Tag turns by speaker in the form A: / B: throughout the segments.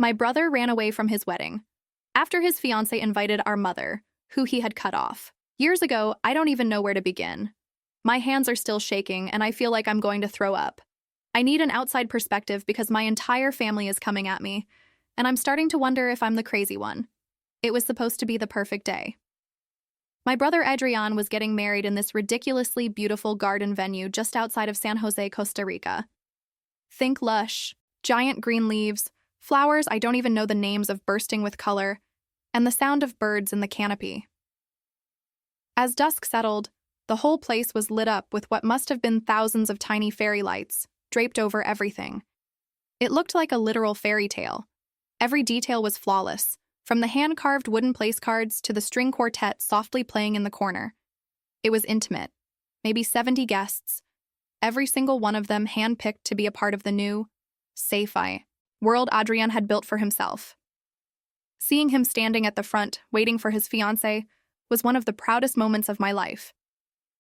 A: My brother ran away from his wedding. After his fiancée invited our mother, who he had cut off. Years ago, I don't even know where to begin. My hands are still shaking, and I feel like I'm going to throw up. I need an outside perspective because my entire family is coming at me, and I'm starting to wonder if I'm the crazy one. It was supposed to be the perfect day. My brother Adrian was getting married in this ridiculously beautiful garden venue just outside of San Jose, Costa Rica. Think lush, giant green leaves, flowers I don't even know the names of bursting with color, and the sound of birds in the canopy. As dusk settled, the whole place was lit up with what must have been thousands of tiny fairy lights, draped over everything. It looked like a literal fairy tale. Every detail was flawless, from the hand-carved wooden place cards to the string quartet softly playing in the corner. It was intimate. Maybe 70 guests, every single one of them hand-picked to be a part of the new, sci-fi world Adrian had built for himself. Seeing him standing at the front, waiting for his fiancée, was one of the proudest moments of my life.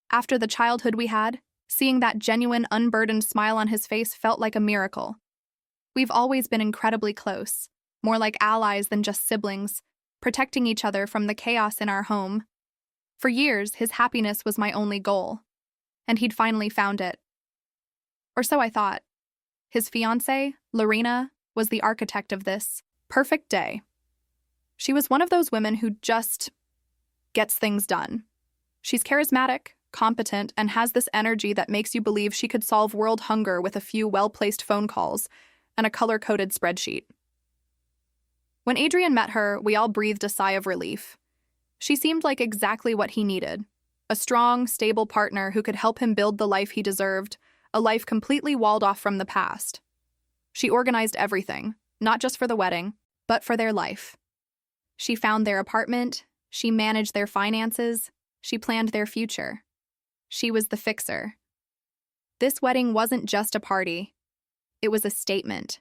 A: After the childhood we had, seeing that genuine, unburdened smile on his face felt like a miracle. We've always been incredibly close, more like allies than just siblings, protecting each other from the chaos in our home. For years, his happiness was my only goal, and he'd finally found it. Or so I thought. His fiancée, Lorena, was the architect of this perfect day. She was one of those women who just gets things done. She's charismatic, competent, and has this energy that makes you believe she could solve world hunger with a few well-placed phone calls and a color-coded spreadsheet. When Adrian met her, we all breathed a sigh of relief. She seemed like exactly what he needed, a strong, stable partner who could help him build the life he deserved, a life completely walled off from the past. She organized everything, not just for the wedding, but for their life. She found their apartment, she managed their finances, she planned their future. She was the fixer. This wedding wasn't just a party. It was a statement.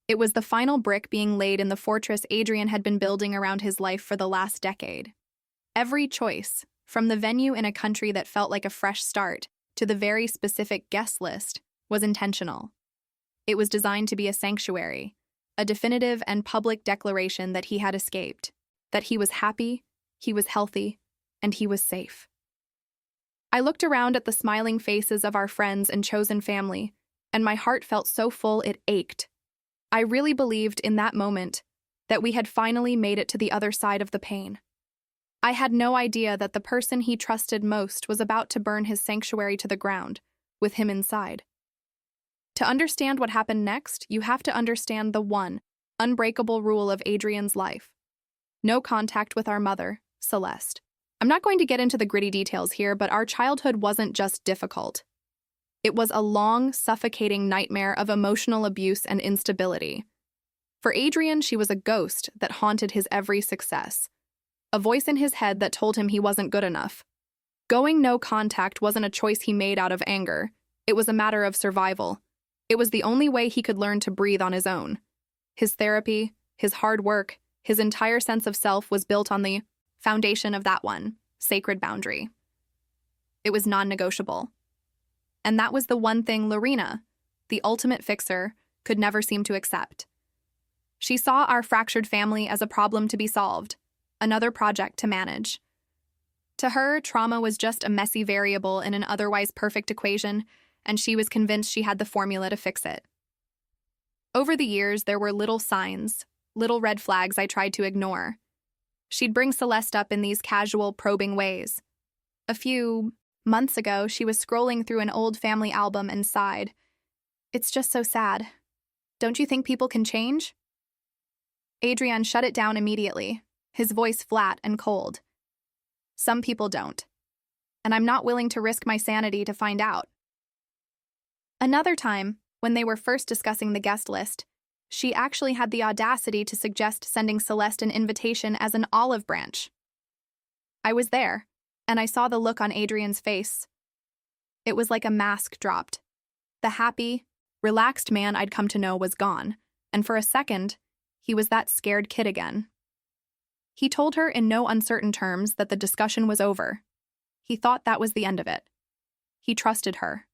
A: It was the final brick being laid in the fortress Adrian had been building around his life for the last decade. Every choice, from the venue in a country that felt like a fresh start to the very specific guest list, was intentional. It was designed to be a sanctuary, a definitive and public declaration that he had escaped, that he was happy, he was healthy, and he was safe. I looked around at the smiling faces of our friends and chosen family, and my heart felt so full it ached. I really believed in that moment that we had finally made it to the other side of the pain. I had no idea that the person he trusted most was about to burn his sanctuary to the ground, with him inside. To understand what happened next, you have to understand the one, unbreakable rule of Adrian's life. No contact with our mother, Celeste. I'm not going to get into the gritty details here, but our childhood wasn't just difficult. It was a long, suffocating nightmare of emotional abuse and instability. For Adrian, she was a ghost that haunted his every success, a voice in his head that told him he wasn't good enough. Going no contact wasn't a choice he made out of anger. It was a matter of survival. It was the only way he could learn to breathe on his own. His therapy, his hard work, his entire sense of self was built on the foundation of that one sacred boundary. It was non-negotiable. And that was the one thing Lorena, the ultimate fixer, could never seem to accept. She saw our fractured family as a problem to be solved, another project to manage. To her, trauma was just a messy variable in an otherwise perfect equation, and she was convinced she had the formula to fix it. Over the years, there were little signs, little red flags I tried to ignore. She'd bring Celeste up in these casual, probing ways. A few months ago, she was scrolling through an old family album and sighed. "It's just so sad. Don't you think people can change?" Adrian shut it down immediately, his voice flat and cold. "Some people don't. And I'm not willing to risk my sanity to find out." Another time, when they were first discussing the guest list, she actually had the audacity to suggest sending Celeste an invitation as an olive branch. I was there, and I saw the look on Adrian's face. It was like a mask dropped. The happy, relaxed man I'd come to know was gone, and for a second, he was that scared kid again. He told her in no uncertain terms that the discussion was over. He thought that was the end of it. He trusted her.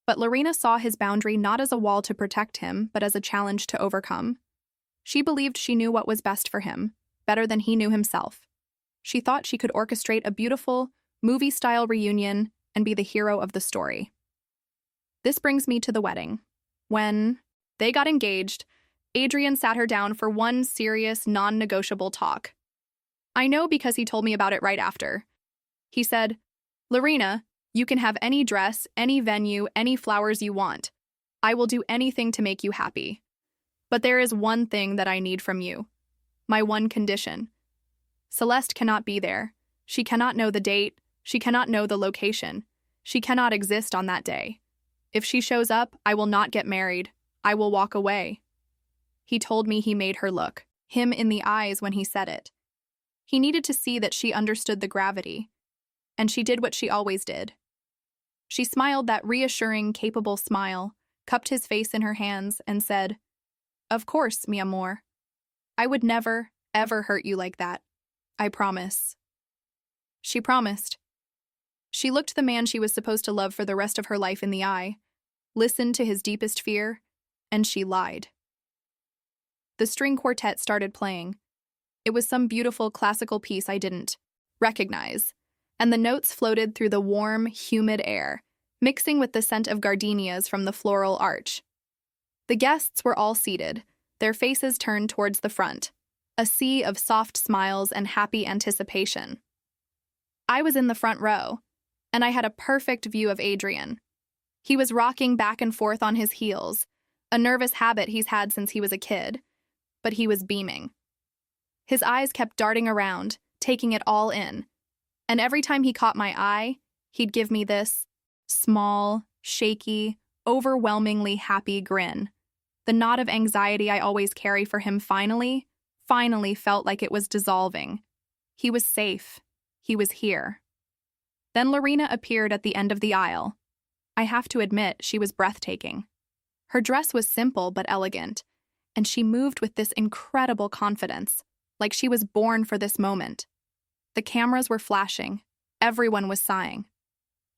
A: But Lorena saw his boundary not as a wall to protect him, but as a challenge to overcome. She believed she knew what was best for him, better than he knew himself. She thought she could orchestrate a beautiful, movie-style reunion and be the hero of the story. This brings me to the wedding. When they got engaged, Adrian sat her down for one serious, non-negotiable talk. I know because he told me about it right after. He said, "Lorena, you can have any dress, any venue, any flowers you want. I will do anything to make you happy. But there is one thing that I need from you. My one condition. Celeste cannot be there. She cannot know the date. She cannot know the location. She cannot exist on that day. If she shows up, I will not get married. I will walk away." He told me he made her look him in the eyes when he said it. He needed to see that she understood the gravity. And she did what she always did. She smiled that reassuring, capable smile, cupped his face in her hands, and said, "Of course, mi amor. I would never, ever hurt you like that. I promise." She promised. She looked the man she was supposed to love for the rest of her life in the eye, listened to his deepest fear, and she lied. The string quartet started playing. It was some beautiful classical piece I didn't recognize, and the notes floated through the warm, humid air, mixing with the scent of gardenias from the floral arch. The guests were all seated, their faces turned towards the front, a sea of soft smiles and happy anticipation. I was in the front row, and I had a perfect view of Adrian. He was rocking back and forth on his heels, a nervous habit he's had since he was a kid, but he was beaming. His eyes kept darting around, taking it all in, and every time he caught my eye, he'd give me this small, shaky, overwhelmingly happy grin. The knot of anxiety I always carry for him finally felt like it was dissolving. He was safe. He was here. Then Lorena appeared at the end of the aisle. I have to admit, she was breathtaking. Her dress was simple but elegant, and she moved with this incredible confidence, like she was born for this moment. The cameras were flashing. Everyone was sighing.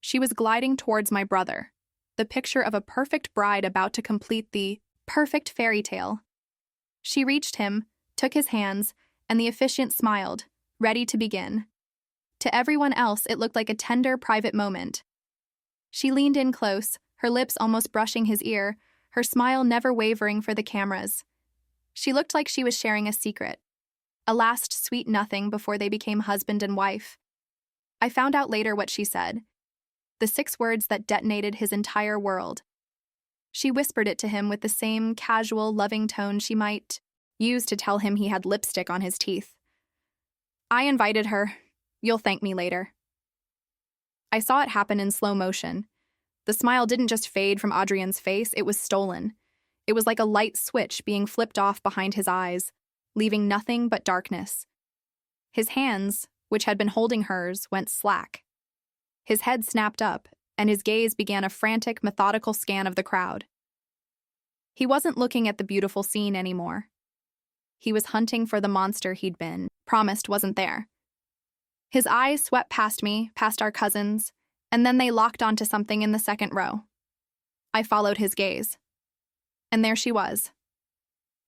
A: She was gliding towards my brother, the picture of a perfect bride about to complete the perfect fairy tale. She reached him, took his hands, and the officiant smiled, ready to begin. To everyone else, it looked like a tender, private moment. She leaned in close, her lips almost brushing his ear, her smile never wavering for the cameras. She looked like she was sharing a secret, a last sweet nothing before they became husband and wife. I found out later what she said, the 6 words that detonated his entire world. She whispered it to him with the same casual, loving tone she might use to tell him he had lipstick on his teeth. I invited her. You'll thank me later. I saw it happen in slow motion. The smile didn't just fade from Adrian's face, it was stolen. It was like a light switch being flipped off behind his eyes, leaving nothing but darkness. His hands, which had been holding hers, went slack. His head snapped up, and his gaze began a frantic, methodical scan of the crowd. He wasn't looking at the beautiful scene anymore. He was hunting for the monster he'd been promised wasn't there. His eyes swept past me, past our cousins, and then they locked onto something in the second row. I followed his gaze. And there she was,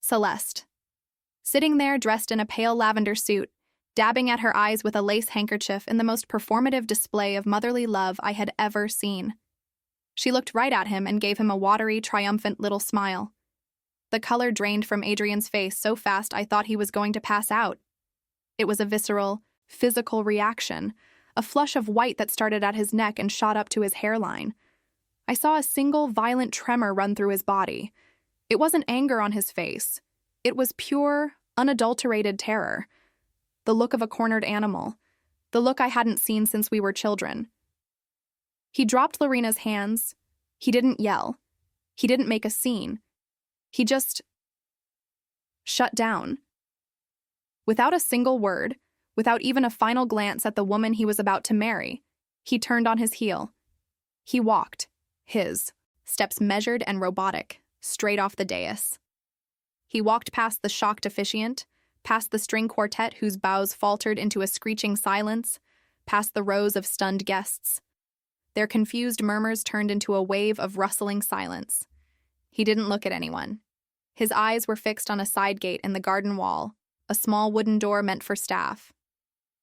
A: Celeste, sitting there dressed in a pale lavender suit, dabbing at her eyes with a lace handkerchief in the most performative display of motherly love I had ever seen. She looked right at him and gave him a watery, triumphant little smile. The color drained from Adrian's face so fast I thought he was going to pass out. It was a visceral, physical reaction, a flush of white that started at his neck and shot up to his hairline. I saw a single violent tremor run through his body. It wasn't anger on his face. It was pure, unadulterated terror. The look of a cornered animal. The look I hadn't seen since we were children. He dropped Lorena's hands. He didn't yell. He didn't make a scene. He just shut down. Without a single word, without even a final glance at the woman he was about to marry, he turned on his heel. He walked, his steps measured and robotic, straight off the dais. He walked past the shocked officiant, past the string quartet whose bows faltered into a screeching silence, past the rows of stunned guests. Their confused murmurs turned into a wave of rustling silence. He didn't look at anyone. His eyes were fixed on a side gate in the garden wall, a small wooden door meant for staff.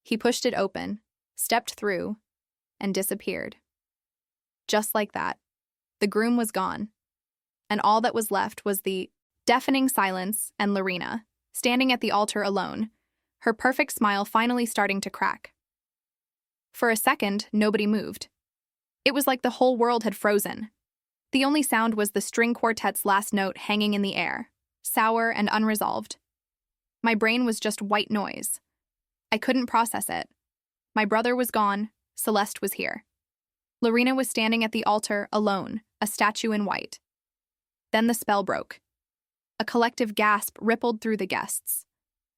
A: He pushed it open, stepped through, and disappeared. Just like that, the groom was gone, and all that was left was the deafening silence and Lorena, standing at the altar alone, her perfect smile finally starting to crack. For a second, nobody moved. It was like the whole world had frozen. The only sound was the string quartet's last note hanging in the air, sour and unresolved. My brain was just white noise. I couldn't process it. My brother was gone, Celeste was here. Lorena was standing at the altar, alone, a statue in white. Then the spell broke. A collective gasp rippled through the guests.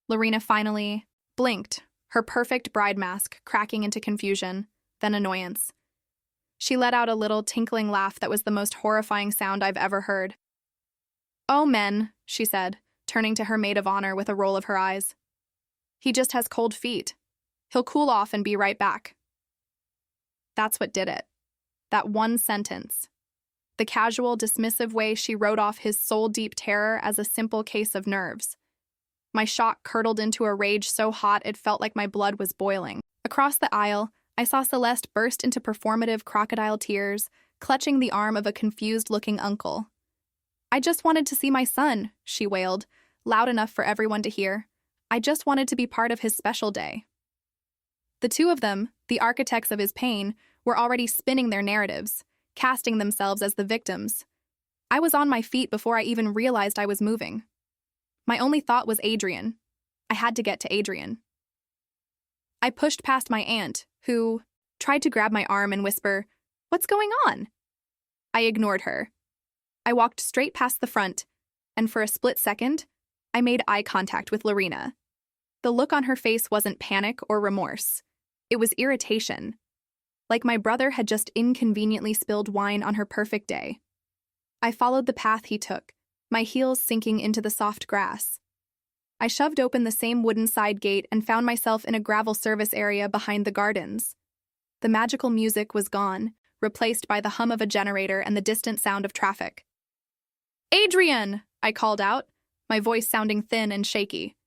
A: Lorena finally blinked, her perfect bride mask cracking into confusion, then annoyance. She let out a little tinkling laugh that was the most horrifying sound I've ever heard. "Oh, men," she said, turning to her maid of honor with a roll of her eyes. "He just has cold feet. He'll cool off and be right back." That's what did it. That one sentence. The casual, dismissive way she wrote off his soul-deep terror as a simple case of nerves. My shock curdled into a rage so hot it felt like my blood was boiling. Across the aisle, I saw Celeste burst into performative crocodile tears, clutching the arm of a confused-looking uncle. "I just wanted to see my son," she wailed, loud enough for everyone to hear. "I just wanted to be part of his special day." The two of them, the architects of his pain, were already spinning their narratives, casting themselves as the victims. I was on my feet before I even realized I was moving. My only thought was Adrian. I had to get to Adrian. I pushed past my aunt, who tried to grab my arm and whisper, "What's going on?" I ignored her. I walked straight past the front, and for a split second, I made eye contact with Lorena. The look on her face wasn't panic or remorse. It was irritation. Like my brother had just inconveniently spilled wine on her perfect day. I followed the path he took, my heels sinking into the soft grass. I shoved open the same wooden side gate and found myself in a gravel service area behind the gardens. The magical music was gone, replaced by the hum of a generator and the distant sound of traffic. "Adrian!" I called out, my voice sounding thin and shaky.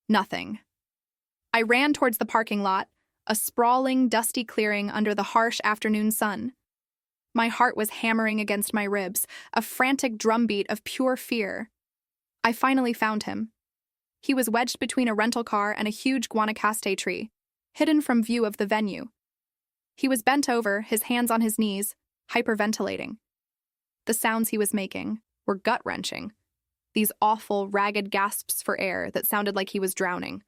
A: Nothing. I ran towards the parking lot, a sprawling, dusty clearing under the harsh afternoon sun. My heart was hammering against my ribs, a frantic drumbeat of pure fear. I finally found him. He was wedged between a rental car and a huge guanacaste tree, hidden from view of the venue. He was bent over, his hands on his knees, hyperventilating. The sounds he was making were gut-wrenching, these awful, ragged gasps for air that sounded like he was drowning.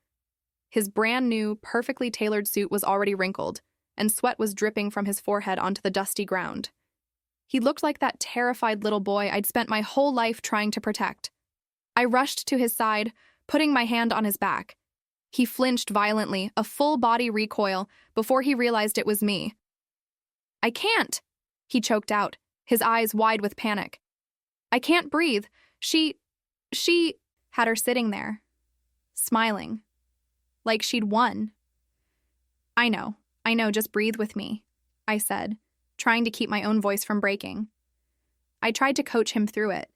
A: His brand-new, perfectly tailored suit was already wrinkled, and sweat was dripping from his forehead onto the dusty ground. He looked like that terrified little boy I'd spent my whole life trying to protect. I rushed to his side, putting my hand on his back. He flinched violently, a full-body recoil, before he realized it was me. "I can't," he choked out, his eyes wide with panic. "I can't breathe. She had her sitting there, smiling, like she'd won." I know, just breathe with me," I said, trying to keep my own voice from breaking. I tried to coach him through it,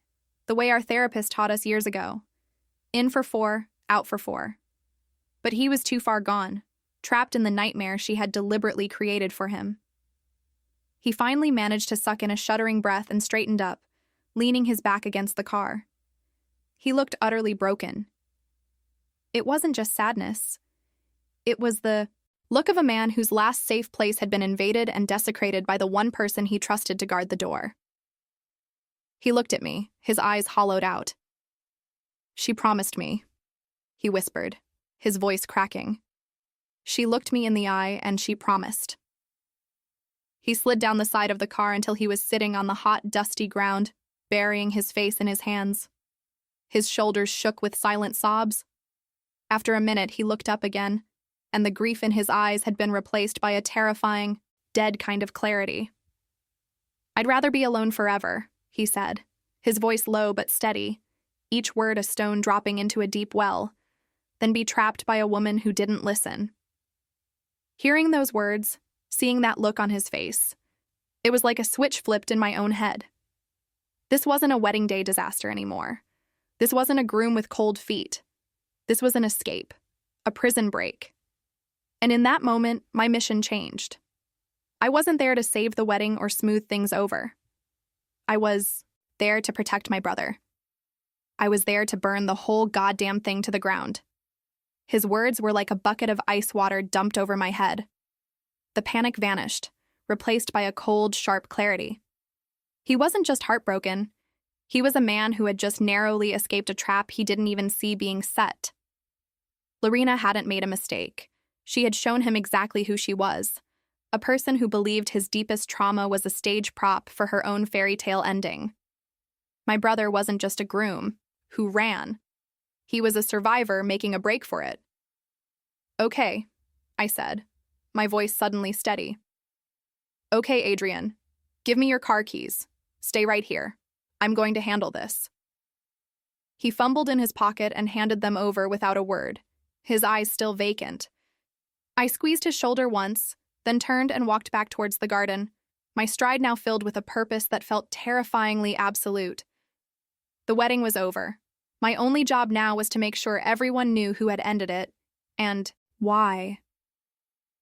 A: the way our therapist taught us years ago. In for 4, out for 4. But he was too far gone, trapped in the nightmare she had deliberately created for him. He finally managed to suck in a shuddering breath and straightened up, leaning his back against the car. He looked utterly broken. It wasn't just sadness. It was the look of a man whose last safe place had been invaded and desecrated by the one person he trusted to guard the door. He looked at me, his eyes hollowed out. "She promised me," he whispered, his voice cracking. "She looked me in the eye and she promised." He slid down the side of the car until he was sitting on the hot, dusty ground, burying his face in his hands. His shoulders shook with silent sobs. After a minute, he looked up again, and the grief in his eyes had been replaced by a terrifying, dead kind of clarity. "I'd rather be alone forever," he said, his voice low but steady, each word a stone dropping into a deep well, than be trapped by a woman who didn't listen. Hearing those words, seeing that look on his face, it was like a switch flipped in my own head. This wasn't a wedding day disaster anymore. This wasn't a groom with cold feet. This was an escape, a prison break. And in that moment, my mission changed. I wasn't there to save the wedding or smooth things over. I was there to protect my brother. I was there to burn the whole goddamn thing to the ground. His words were like a bucket of ice water dumped over my head. The panic vanished, replaced by a cold, sharp clarity. He wasn't just heartbroken. He was a man who had just narrowly escaped a trap he didn't even see being set. Lorena hadn't made a mistake. She had shown him exactly who she was, a person who believed his deepest trauma was a stage prop for her own fairy tale ending. My brother wasn't just a groom who ran. He was a survivor making a break for it. "Okay," I said, my voice suddenly steady. "Okay, Adrian, give me your car keys. Stay right here. I'm going to handle this." He fumbled in his pocket and handed them over without a word, his eyes still vacant. I squeezed his shoulder once, then turned and walked back towards the garden, my stride now filled with a purpose that felt terrifyingly absolute. The wedding was over. My only job now was to make sure everyone knew who had ended it, and why.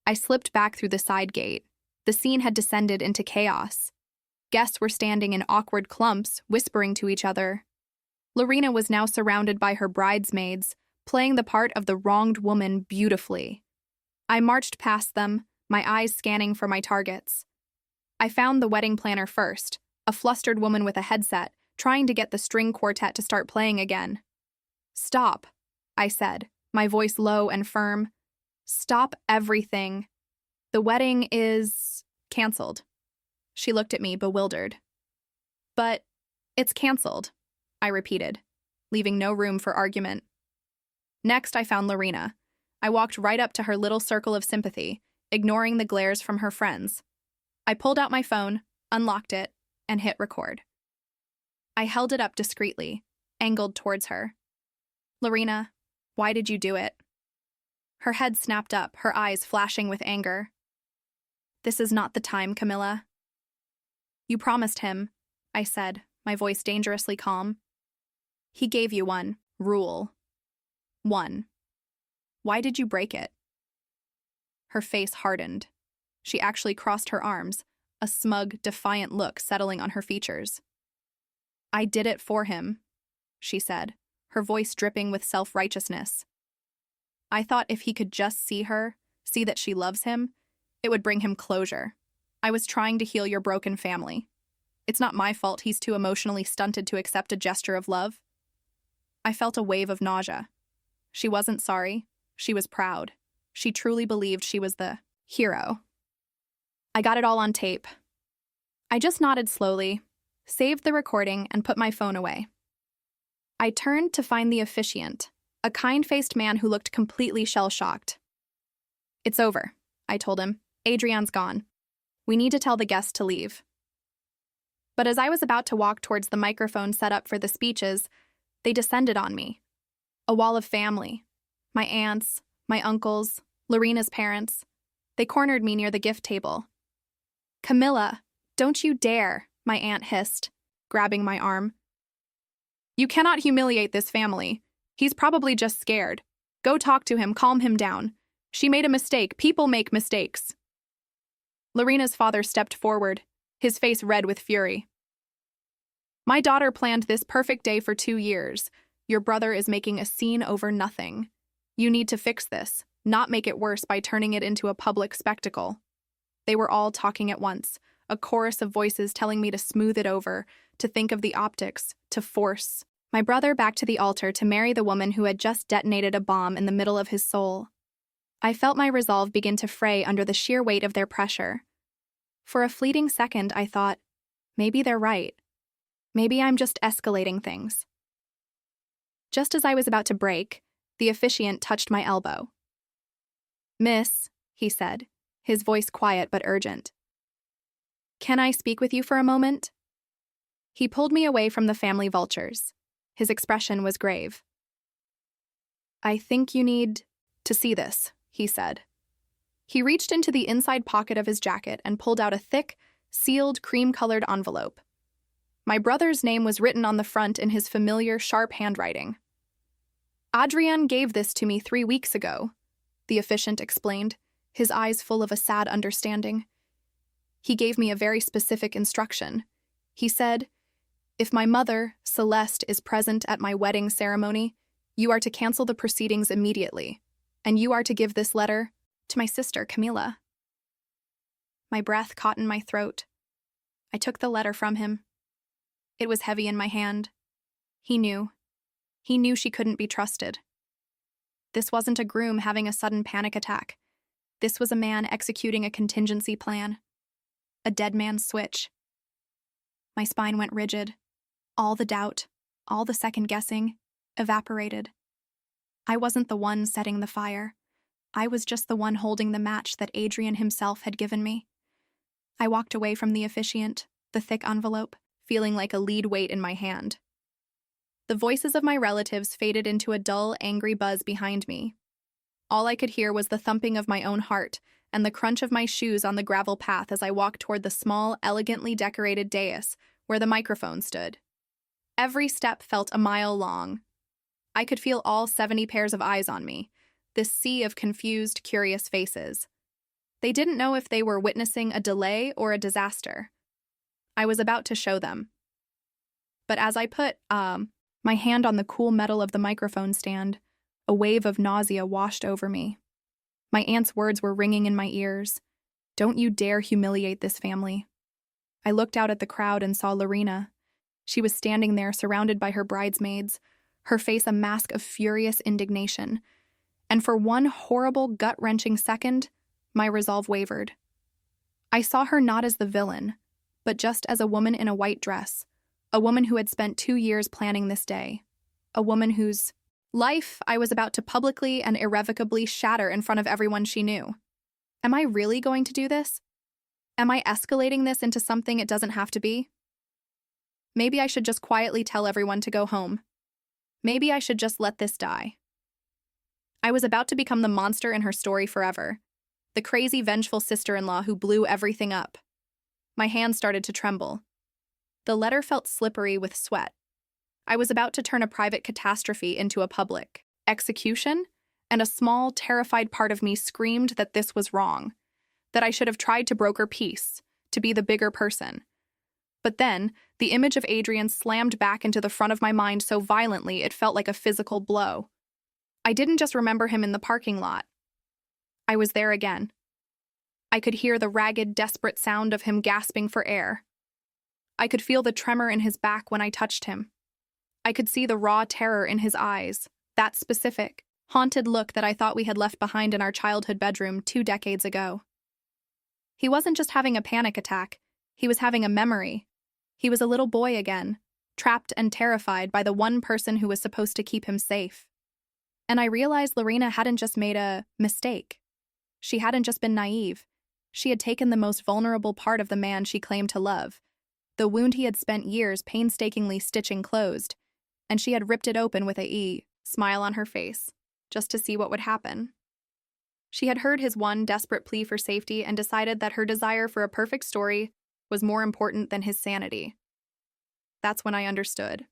A: I slipped back through the side gate. The scene had descended into chaos. Guests were standing in awkward clumps, whispering to each other. Lorena was now surrounded by her bridesmaids, playing the part of the wronged woman beautifully. I marched past them, my eyes scanning for my targets. I found the wedding planner first, a flustered woman with a headset, trying to get the string quartet to start playing again. "Stop," I said, my voice low and firm. "Stop everything. The wedding is canceled." She looked at me, bewildered. "But it's canceled," I repeated, leaving no room for argument. Next, I found Lorena. I walked right up to her little circle of sympathy, ignoring the glares from her friends. I pulled out my phone, unlocked it, and hit record. I held it up discreetly, angled towards her. "Lorena, why did you do it?" Her head snapped up, her eyes flashing with anger. "This is not the time, Camilla." "You promised him," I said, my voice dangerously calm. "He gave you one rule. One. Why did you break it?" Her face hardened. She actually crossed her arms, a smug, defiant look settling on her features. "I did it for him," she said, her voice dripping with self-righteousness. "I thought if he could just see her, see that she loves him, it would bring him closure. I was trying to heal your broken family. It's not my fault he's too emotionally stunted to accept a gesture of love." I felt a wave of nausea. She wasn't sorry. She was proud. She truly believed she was the hero. I got it all on tape. I just nodded slowly, saved the recording, and put my phone away. I turned to find the officiant, a kind-faced man who looked completely shell-shocked. "It's over," I told him. "Adrian's gone. We need to tell the guests to leave." But as I was about to walk towards the microphone set up for the speeches, they descended on me. A wall of family. My aunts, my uncles, Lorena's parents. They cornered me near the gift table. "Camilla, don't you dare," my aunt hissed, grabbing my arm. "You cannot humiliate this family. He's probably just scared. Go talk to him, calm him down. She made a mistake. People make mistakes." Lorena's father stepped forward, his face red with fury. "My daughter planned this perfect day for 2 years. Your brother is making a scene over nothing. You need to fix this, not make it worse by turning it into a public spectacle." They were all talking at once, a chorus of voices telling me to smooth it over, to think of the optics, to force my brother back to the altar to marry the woman who had just detonated a bomb in the middle of his soul. I felt my resolve begin to fray under the sheer weight of their pressure. For a fleeting second, I thought, maybe they're right. Maybe I'm just escalating things. Just as I was about to break, the officiant touched my elbow. "Miss," he said, his voice quiet but urgent. "Can I speak with you for a moment?" He pulled me away from the family vultures. His expression was grave. "I think you need to see this," he said. He reached into the inside pocket of his jacket and pulled out a thick, sealed, cream-colored envelope. My brother's name was written on the front in his familiar, sharp handwriting. "Adrian gave this to me 3 weeks ago," the officiant explained, his eyes full of a sad understanding. "He gave me a very specific instruction. He said, 'If my mother, Celeste, is present at my wedding ceremony, you are to cancel the proceedings immediately, and you are to give this letter to my sister, Camilla.'" My breath caught in my throat. I took the letter from him. It was heavy in my hand. He knew. He knew she couldn't be trusted. This wasn't a groom having a sudden panic attack. This was a man executing a contingency plan. A dead man's switch. My spine went rigid. All the doubt, all the second-guessing, evaporated. I wasn't the one setting the fire. I was just the one holding the match that Adrian himself had given me. I walked away from the officiant, the thick envelope, feeling like a lead weight in my hand. The voices of my relatives faded into a dull, angry buzz behind me. All I could hear was the thumping of my own heart and the crunch of my shoes on the gravel path as I walked toward the small, elegantly decorated dais where the microphone stood. Every step felt a mile long. I could feel all 70 pairs of eyes on me, this sea of confused, curious faces. They didn't know if they were witnessing a delay or a disaster. I was about to show them. But as I put, my hand on the cool metal of the microphone stand, a wave of nausea washed over me. My aunt's words were ringing in my ears. "Don't you dare humiliate this family." I looked out at the crowd and saw Lorena. She was standing there surrounded by her bridesmaids, her face a mask of furious indignation. And for one horrible, gut-wrenching second, my resolve wavered. I saw her not as the villain, but just as a woman in a white dress, a woman who had spent 2 years planning this day, a woman whose life I was about to publicly and irrevocably shatter in front of everyone she knew. Am I really going to do this? Am I escalating this into something it doesn't have to be? Maybe I should just quietly tell everyone to go home. Maybe I should just let this die. I was about to become the monster in her story forever, the crazy, vengeful sister-in-law who blew everything up. My hands started to tremble. The letter felt slippery with sweat. I was about to turn a private catastrophe into a public execution, and a small, terrified part of me screamed that this was wrong, that I should have tried to broker peace, to be the bigger person. But then, the image of Adrian slammed back into the front of my mind so violently it felt like a physical blow. I didn't just remember him in the parking lot. I was there again. I could hear the ragged, desperate sound of him gasping for air. I could feel the tremor in his back when I touched him. I could see the raw terror in his eyes, that specific, haunted look that I thought we had left behind in our childhood bedroom 2 decades ago. He wasn't just having a panic attack, he was having a memory. He was a little boy again, trapped and terrified by the one person who was supposed to keep him safe. And I realized Lorena hadn't just made a mistake. She hadn't just been naive. She had taken the most vulnerable part of the man she claimed to love, the wound he had spent years painstakingly stitching closed, and she had ripped it open with a smile on her face, just to see what would happen. She had heard his one desperate plea for safety and decided that her desire for a perfect story was more important than his sanity. That's when I understood.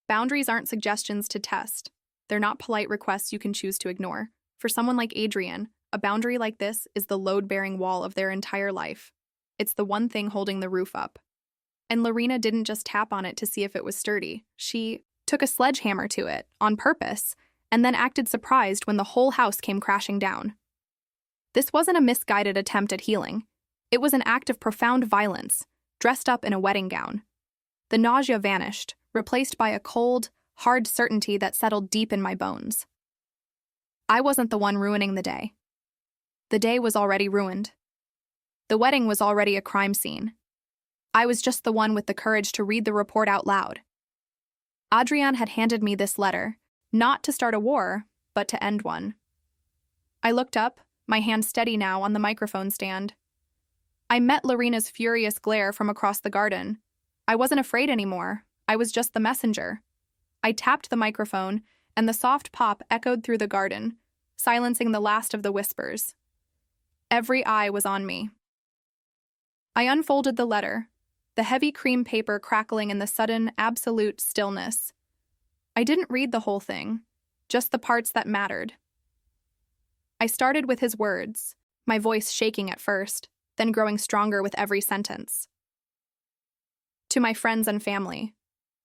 A: Boundaries aren't suggestions to test. They're not polite requests you can choose to ignore. For someone like Adrian, a boundary like this is the load-bearing wall of their entire life. It's the one thing holding the roof up. And Lorena didn't just tap on it to see if it was sturdy. She took a sledgehammer to it, on purpose, and then acted surprised when the whole house came crashing down. This wasn't a misguided attempt at healing. It was an act of profound violence, dressed up in a wedding gown. The nausea vanished, replaced by a cold, hard certainty that settled deep in my bones. I wasn't the one ruining the day. The day was already ruined. The wedding was already a crime scene. I was just the one with the courage to read the report out loud. Adrian had handed me this letter, not to start a war, but to end one. I looked up, my hand steady now on the microphone stand. I met Lorena's furious glare from across the garden. I wasn't afraid anymore. I was just the messenger. I tapped the microphone, and the soft pop echoed through the garden, silencing the last of the whispers. Every eye was on me. I unfolded the letter. the heavy cream paper crackling in the sudden, absolute stillness. I didn't read the whole thing, just the parts that mattered. I started with his words, my voice shaking at first, then growing stronger with every sentence. To my friends and family,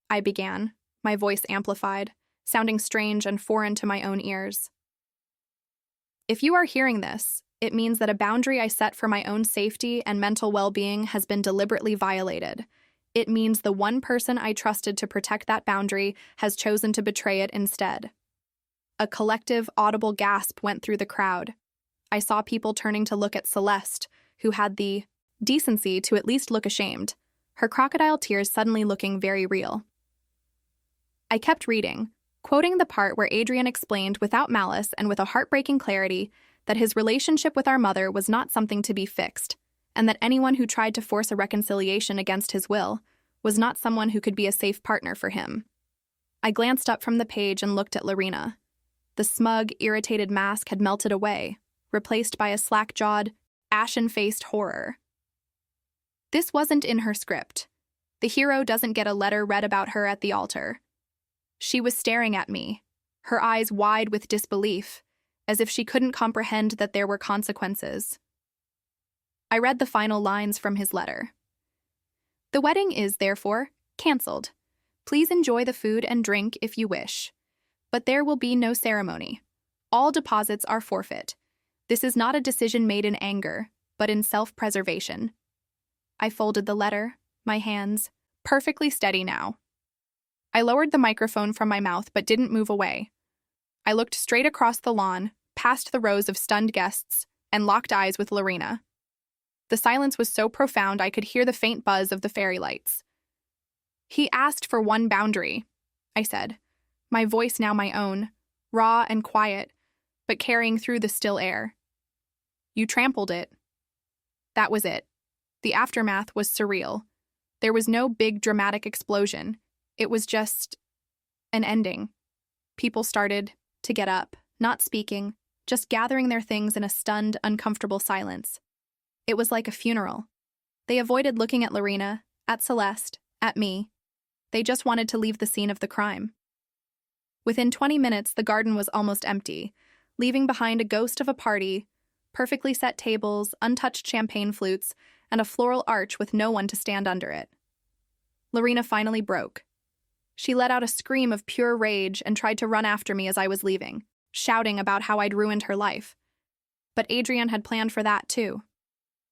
A: I began, my voice amplified, sounding strange and foreign to my own ears. If you are hearing this, it means that a boundary I set for my own safety and mental well-being has been deliberately violated. It means the one person I trusted to protect that boundary has chosen to betray it instead. A collective, audible gasp went through the crowd. I saw people turning to look at Celeste, who had the decency to at least look ashamed, her crocodile tears suddenly looking very real. I kept reading, quoting the part where Adrian explained without malice and with a heartbreaking clarity that his relationship with our mother was not something to be fixed, and that anyone who tried to force a reconciliation against his will was not someone who could be a safe partner for him. I glanced up from the page and looked at Lorena. The smug, irritated mask had melted away, replaced by a slack-jawed, ashen-faced horror. This wasn't in her script. The hero doesn't get a letter read about her at the altar. She was staring at me, her eyes wide with disbelief, as if she couldn't comprehend that there were consequences. I read the final lines from his letter. The wedding is, therefore, cancelled. Please enjoy the food and drink if you wish. But there will be no ceremony. All deposits are forfeit. This is not a decision made in anger, but in self-preservation. I folded the letter, my hands, perfectly steady now. I lowered the microphone from my mouth but didn't move away. I looked straight across the lawn, past the rows of stunned guests, and locked eyes with Lorena. The silence was so profound I could hear the faint buzz of the fairy lights. He asked for one boundary, I said, my voice now my own, raw and quiet, but carrying through the still air. You trampled it. That was it. The aftermath was surreal. There was no big dramatic explosion. It was just an ending. People started to get up, not speaking, just gathering their things in a stunned, uncomfortable silence. It was like a funeral. They avoided looking at Lorena, at Celeste, at me. They just wanted to leave the scene of the crime. Within 20 minutes, the garden was almost empty, leaving behind a ghost of a party, perfectly set tables, untouched champagne flutes, and a floral arch with no one to stand under it. Lorena finally broke. She let out a scream of pure rage and tried to run after me as I was leaving, shouting about how I'd ruined her life. But Adrian had planned for that, too.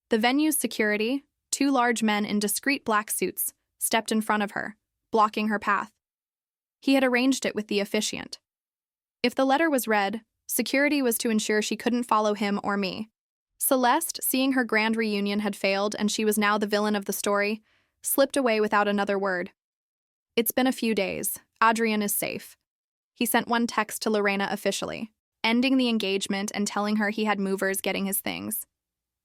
A: The venue's security, 2 large men in discreet black suits, stepped in front of her, blocking her path. He had arranged it with the officiant. If the letter was read, security was to ensure she couldn't follow him or me. Celeste, seeing her grand reunion had failed and she was now the villain of the story, slipped away without another word. It's been a few days. Adrian is safe. He sent one text to Lorena officially, ending the engagement and telling her he had movers getting his things.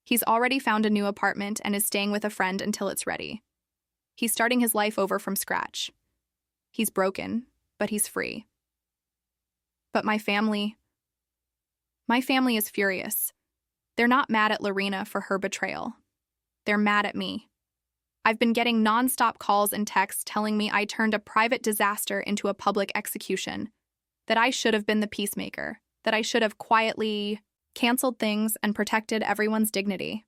A: He's already found a new apartment and is staying with a friend until it's ready. He's starting his life over from scratch. He's broken, but he's free. But my family is furious. They're not mad at Lorena for her betrayal. They're mad at me. I've been getting non-stop calls and texts telling me I turned a private disaster into a public execution, that I should have been the peacemaker, that I should have quietly canceled things and protected everyone's dignity.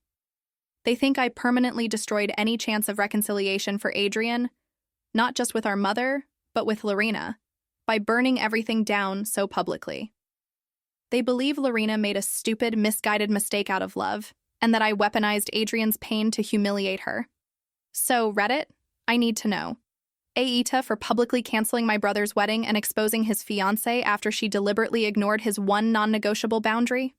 A: They think I permanently destroyed any chance of reconciliation for Adrian, not just with our mother, but with Lorena, by burning everything down so publicly. They believe Lorena made a stupid, misguided mistake out of love, and that I weaponized Adrian's pain to humiliate her. So, Reddit, I need to know. Aita for publicly canceling my brother's wedding and exposing his fiancée after she deliberately ignored his one non-negotiable boundary?